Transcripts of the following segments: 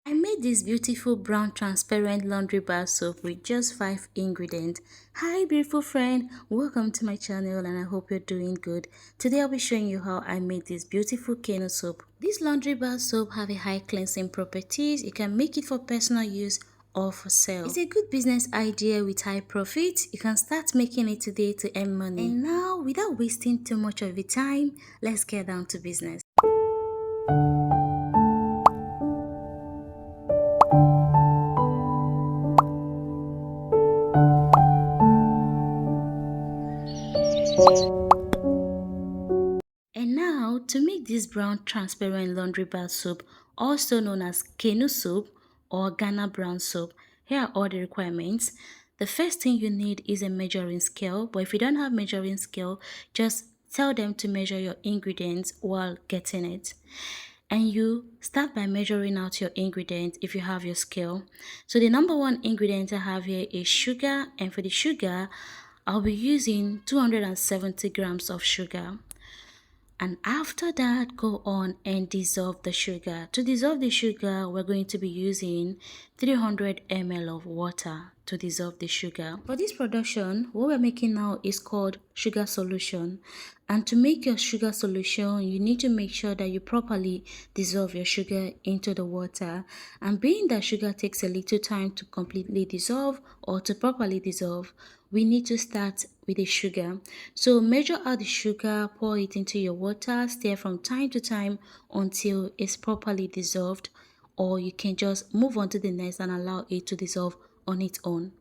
I made this beautiful brown transparent laundry bar soap with just 5 ingredients. Hi beautiful friend, welcome to my channel and I hope you're doing good. Today I'll be showing you how I made this beautiful Canoe soap. This laundry bar soap have a high cleansing properties. You can make it for personal use or for sale. It's a good business idea with high profit. You can start making it today to earn money. And now, without wasting too much of your time, let's get down to business. And now, to make this brown transparent laundry bar soap, also known as Canoe soap or Ghana brown soap, here are all the requirements. The first thing you need is a measuring scale, but if you don't have measuring scale, just tell them to measure your ingredients while getting it. And you start by measuring out your ingredients if you have your scale. So the number one ingredient I have here is sugar, and for the sugar, I'll be using 270 grams of sugar. And after that, go on and dissolve the sugar. To dissolve the sugar, we're going to be using 300 ml of water to dissolve the sugar. For this production, what we're making now is called sugar solution. And to make your sugar solution, you need to make sure that you properly dissolve your sugar into the water. And being that sugar takes a little time to completely dissolve or to properly dissolve, we need to start with the sugar. So measure out the sugar, pour it into your water, stir from time to time until it's properly dissolved, or you can just move on to the next and allow it to dissolve on its own.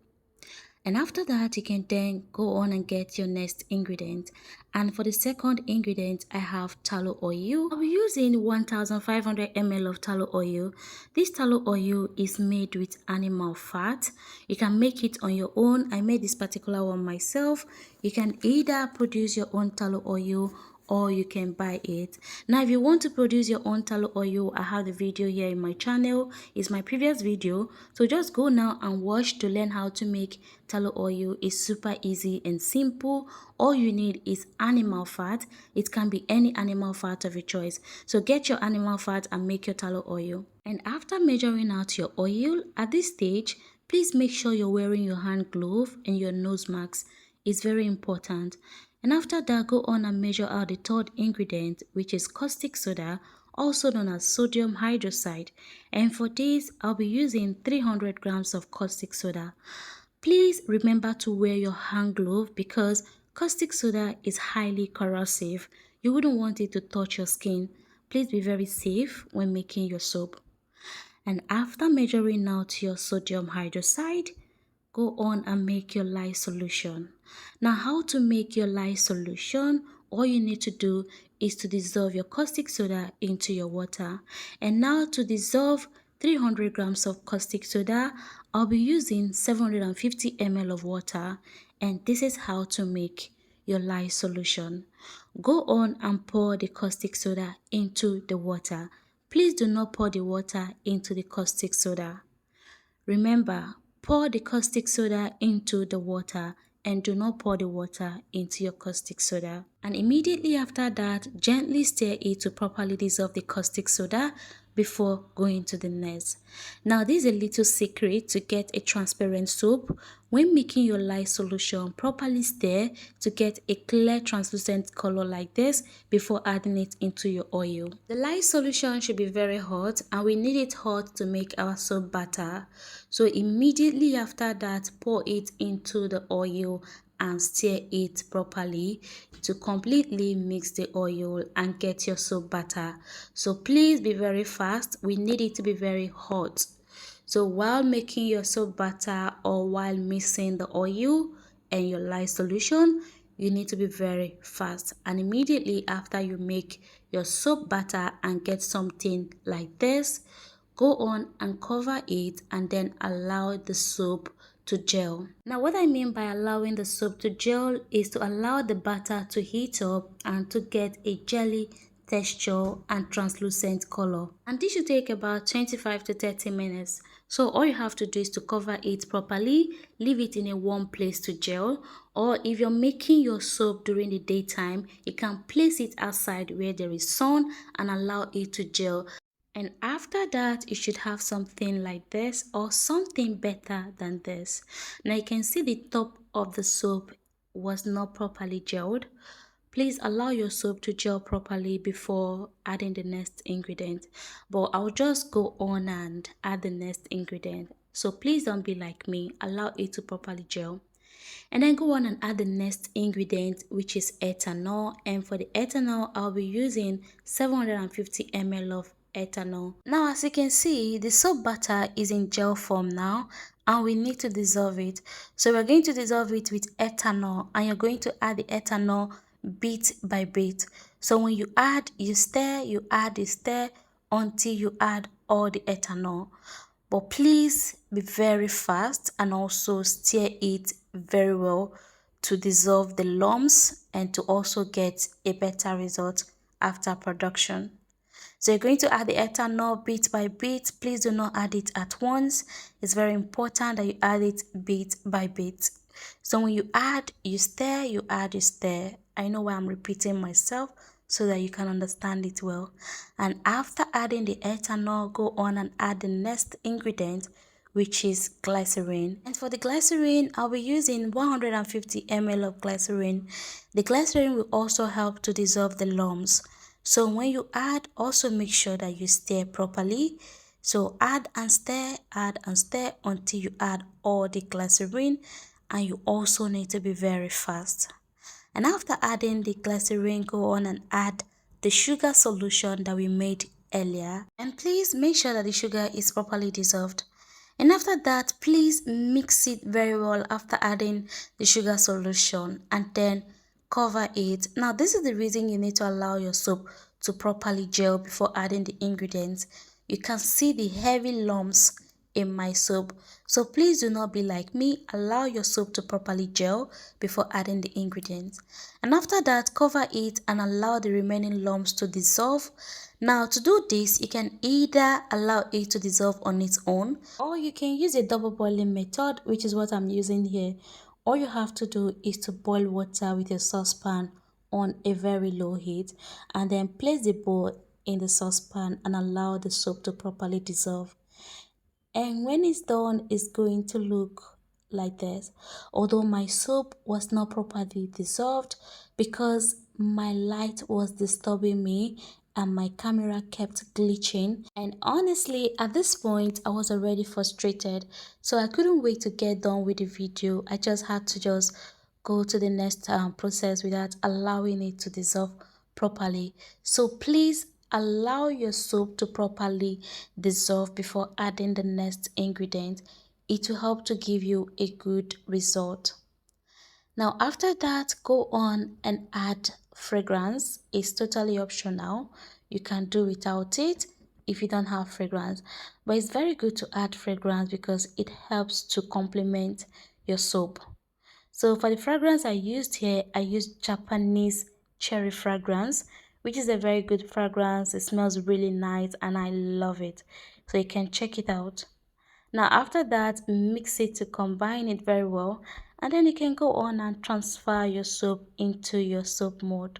And after that, you can then go on and get your next ingredient. And for the second ingredient, I have tallow oil. I'll be using 1500 ml of tallow oil. This tallow oil is made with animal fat. You can make it on your own. I made this particular one myself. You can either produce your own tallow oil or you can buy it. Now if you want to produce your own tallow oil, I have the video here in my channel. It's my previous video, so just go now and watch to learn how to make tallow oil. It's super easy and simple. All you need is animal fat. It can be any animal fat of your choice, so get your animal fat and make your tallow oil. And after measuring out your oil, at this stage, please make sure you're wearing your hand glove and your nose mask. It's very important. And after that, go on and measure out the third ingredient, which is caustic soda, also known as sodium hydroxide. And for this, I'll be using 300 grams of caustic soda. Please remember to wear your hand glove because caustic soda is highly corrosive. You wouldn't want it to touch your skin. Please be very safe when making your soap. And after measuring out your sodium hydroxide, go on and make your lye solution. Now, how to make your lye solution? All you need to do is to dissolve your caustic soda into your water. And now to dissolve 300 grams of caustic soda, I'll be using 750 ml of water. And this is how to make your lye solution. Go on and pour the caustic soda into the water. Please do not pour the water into the caustic soda. Remember, pour the caustic soda into the water and do not pour the water into your caustic soda. And immediately after that, gently stir it to properly dissolve the caustic soda before going to the next. Now, this is a little secret to get a transparent soap. When making your lye solution, properly stir to get a clear translucent color like this before adding it into your oil. The lye solution should be very hot and we need it hot to make our soap batter. So immediately after that, pour it into the oil and stir it properly to completely mix the oil and get your soap batter. So please be very fast. We need it to be very hot. So while making your soap batter or while mixing the oil and your lye solution, you need to be very fast. And immediately after you make your soap batter and get something like this, go on and cover it and then allow the soap to gel. Now what I mean by allowing the soap to gel is to allow the batter to heat up and to get a jelly texture and translucent color. And this should take about 25 to 30 minutes. So all you have to do is to cover it properly, leave it in a warm place to gel, or if you're making your soap during the daytime, you can place it outside where there is sun and allow it to gel. And after that, you should have something like this or something better than this. Now you can see the top of the soap was not properly gelled. Please allow your soap to gel properly before adding the next ingredient. But I'll just go on and add the next ingredient. So please don't be like me. Allow it to properly gel. And then go on and add the next ingredient, which is ethanol. And for the ethanol, I'll be using 750 ml of ethanol. Now as you can see, the soap batter is in gel form now, and we need to dissolve it. So we're going to dissolve it with ethanol, and you're going to add the ethanol bit by bit. So when you add, you stir, you add, you stir until you add all the ethanol. But please be very fast and also stir it very well to dissolve the lumps and to also get a better result after production. So you're going to add the ethanol bit by bit. Please do not add it at once. It's very important that you add it bit by bit. So when you add, you stir, you add, you stir. I know why I'm repeating myself so that you can understand it well. And after adding the ethanol, go on and add the next ingredient, which is glycerin. And for the glycerin, I'll be using 150 ml of glycerin. The glycerin will also help to dissolve the lumps. So when you add, also make sure that you stir properly. So add and stir until you add all the glycerin, and you also need to be very fast. And after adding the glycerin, go on and add the sugar solution that we made earlier. And please make sure that the sugar is properly dissolved. And after that, please mix it very well after adding the sugar solution, and then cover it. Now this is the reason you need to allow your soap to properly gel before adding the ingredients. You can see the heavy lumps in my soap, so please do not be like me. Allow your soap to properly gel before adding the ingredients, and after that cover it and allow the remaining lumps to dissolve. Now to do this, you can either allow it to dissolve on its own, or you can use a double boiling method, which is what I'm using here. All you have to do is to boil water with a saucepan on a very low heat, and then place the bowl in the saucepan and allow the soap to properly dissolve. And when it's done, it's going to look like this. Although my soap was not properly dissolved because my light was disturbing me and my camera kept glitching, and honestly at this point I was already frustrated, so I couldn't wait to get done with the video. I just had to go to the next process without allowing it to dissolve properly. So please allow your soap to properly dissolve before adding the next ingredient. It will help to give you a good result. Now after that, go on and add fragrance. It's totally optional. You can do without it if you don't have fragrance, but it's very good to add fragrance because it helps to complement your soap. So for the fragrance I used here, I used Japanese cherry fragrance, which is a very good fragrance. It smells really nice and I love it. So you can check it out. Now after that, mix it to combine it very well, and then you can go on and transfer your soap into your soap mold.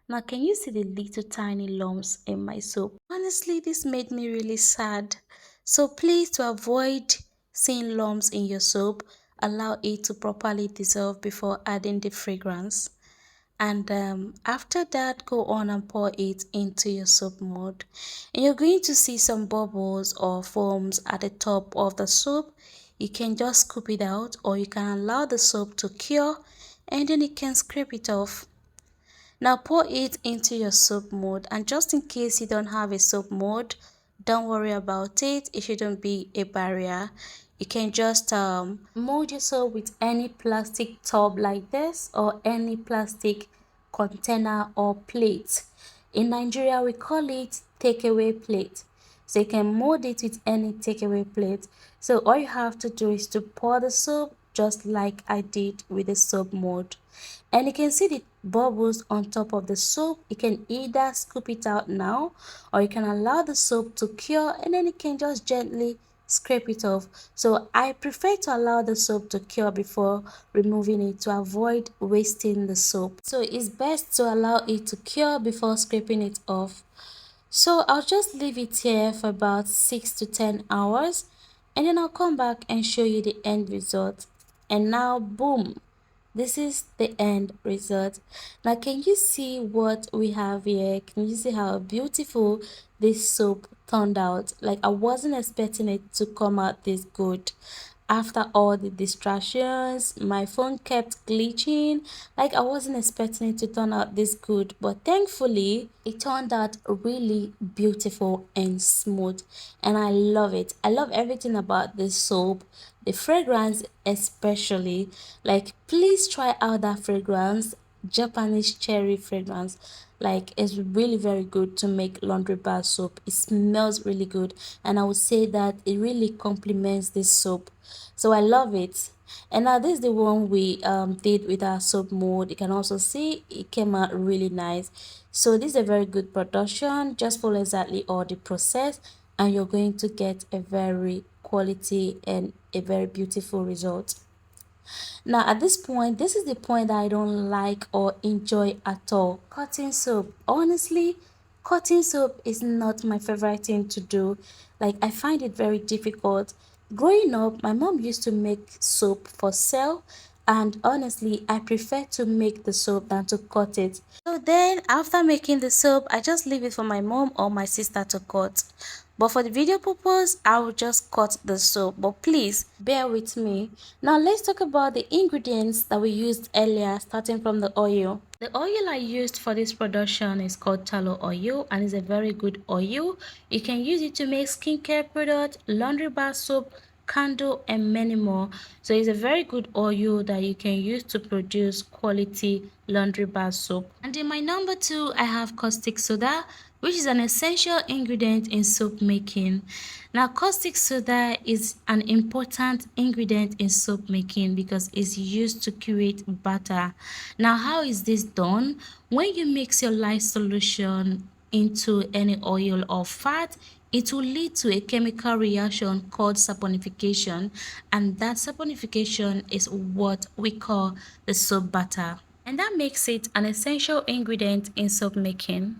Now can you see the little tiny lumps in my soap? Honestly, this made me really sad. So please, to avoid seeing lumps in your soap, allow it to properly dissolve before adding the fragrance. And after that, go on and pour it into your soap mold, and you're going to see some bubbles or foams at the top of the soap. You can just scoop it out, or you can allow the soap to cure and then you can scrape it off. Now pour it into your soap mold, and just in case you don't have a soap mold, don't worry about it. It shouldn't be a barrier. You can just mold your soap with any plastic tub like this or any plastic container or plate. In Nigeria, we call it takeaway plate. So you can mold it with any takeaway plate. So all you have to do is to pour the soap just like I did with the soap mold. And you can see the bubbles on top of the soap. You can either scoop it out now, or you can allow the soap to cure and then you can just gently scrape it off. So I prefer to allow the soap to cure before removing it to avoid wasting the soap. So it's best to allow it to cure before scraping it off. So I'll just leave it here for about 6 to 10 hours and then I'll come back and show you the end result. And now, boom, this is the end result. Now, can you see what we have here? Can you see how beautiful this soap turned out? Like, I wasn't expecting it to come out this good. After all the distractions, my phone kept glitching. Like, I wasn't expecting it to turn out this good, but thankfully it turned out really beautiful and smooth, and I love it. I love everything about this soap, the fragrance especially. Like, please try out that fragrance, Japanese cherry fragrance. Like, it's really very good to make laundry bar soap. It smells really good, and I would say that it really complements this soap. So I love it. And now this is the one we did with our soap mold. You can also see it came out really nice. So this is a very good production. Just follow exactly all the process and you're going to get a very quality and a very beautiful result. Now at this point, this is the point that I don't like or enjoy at all. Cutting soap. Honestly, cutting soap is not my favorite thing to do. Like, I find it very difficult. Growing up, my mom used to make soap for sale, and honestly, I prefer to make the soap than to cut it. So then after making the soap, I just leave it for my mom or my sister to cut. But for the video purpose, I will just cut the soap. But please bear with me. Now let's talk about the ingredients that we used earlier, starting from the oil. The oil I used for this production is called tallow oil and is a very good oil. You can use it to make skincare products, laundry bar soap, candle and many more. So it's a very good oil that you can use to produce quality laundry bar soap. And in my number two, I have caustic soda, which is an essential ingredient in soap making. Now, caustic soda is an important ingredient in soap making because it's used to create batter. Now, how is this done? When you mix your lye solution into any oil or fat, it will lead to a chemical reaction called saponification, and that saponification is what we call the soap batter. And that makes it an essential ingredient in soap making.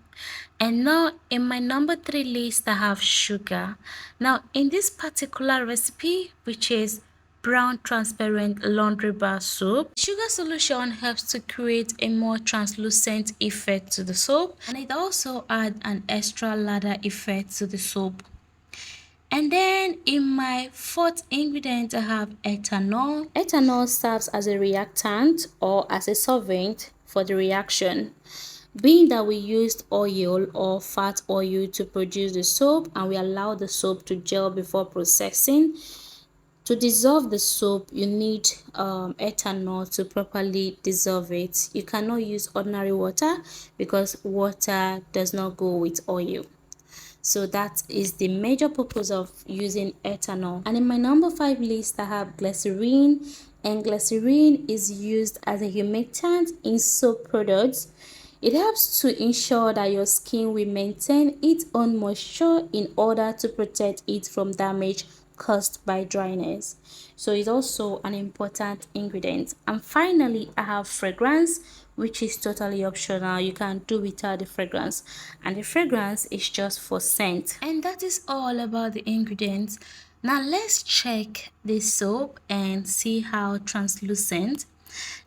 And now in my number three list, I have sugar. Now in this particular recipe, which is brown transparent laundry bar soap, sugar solution helps to create a more translucent effect to the soap, and it also adds an extra lather effect to the soap. And then in my fourth ingredient, I have ethanol. Ethanol serves as a reactant or as a solvent for the reaction. Being that we used oil or fat oil to produce the soap and we allow the soap to gel before processing, to dissolve the soap, you need ethanol to properly dissolve it. You cannot use ordinary water because water does not go with oil. So that is the major purpose of using ethanol. And in my number five list, I have glycerin, and glycerin is used as a humectant in soap products. It helps to ensure that your skin will maintain its own moisture in order to protect it from damage caused by dryness. So it's also an important ingredient. And finally, I have fragrance, which is totally optional. You can do without the fragrance, and the fragrance is just for scent. And that is all about the ingredients. Now let's check this soap and see how translucent.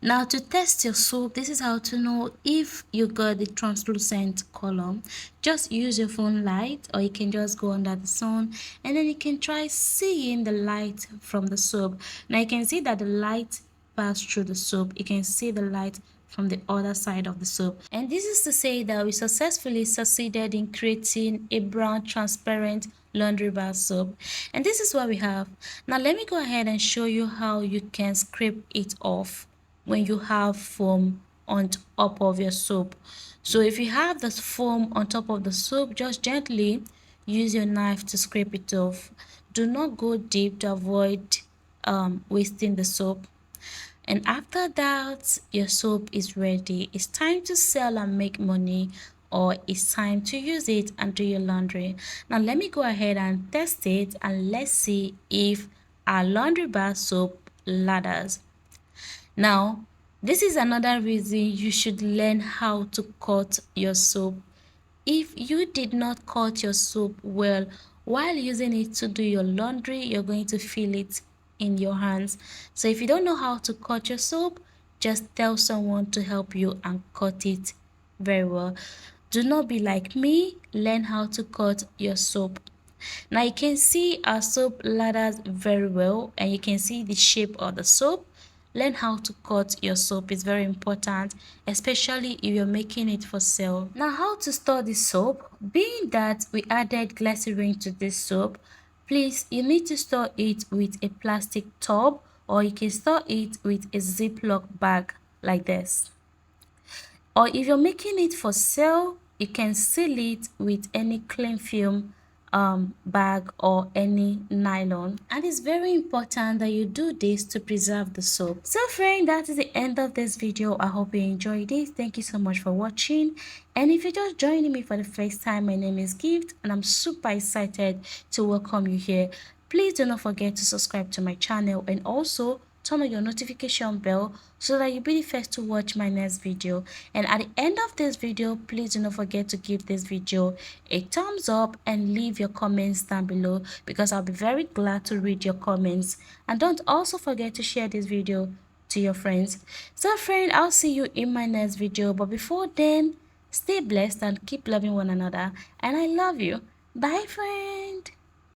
Now to test your soap, this is how to know if you got the translucent color. Just use your phone light, or you can just go under the sun and then you can try seeing the light from the soap. Now you can see that the light passed through the soap. You can see the light from the other side of the soap, and this is to say that we successfully succeeded in creating a brown transparent laundry bar soap. And this is what we have. Now let me go ahead and show you how you can scrape it off when you have foam on top of your soap. So if you have this foam on top of the soap, just gently use your knife to scrape it off. Do not go deep to avoid wasting the soap. And after that, your soap is ready. It's time to sell and make money, or it's time to use it and do your laundry. Now let me go ahead and test it and let's see if our laundry bar soap lathers. Now, this is another reason you should learn how to cut your soap. if you did not cut your soap well while using it to do your laundry, you're going to feel it in your hands. So if you don't know how to cut your soap, just tell someone to help you and cut it very well. Do not be like me, learn how to cut your soap. Now you can see our soap ladders very well, and you can see the shape of the soap. Learn how to cut your soap is very important, especially if you're making it for sale. Now how to store the soap? Being that we added glycerin to this soap, please you need to store it with a plastic tub, or you can store it with a Ziploc bag like this. Or if you're making it for sale, you can seal it with any cling film bag or any nylon. And it's very important that you do this to preserve the soap. So friend, that is the end of this video. I hope you enjoyed it. Thank you so much for watching. And if you're just joining me for the first time, my name is Gift and I'm super excited to welcome you here. Please do not forget to subscribe to my channel and also turn on your notification bell so that you'll be the first to watch my next video. And at the end of this video, please do not forget to give this video a thumbs up and leave your comments down below, because I'll be very glad to read your comments. And don't also forget to share this video to your friends. So friend, I'll see you in my next video, but before then, stay blessed and keep loving one another, and I love you. Bye friend.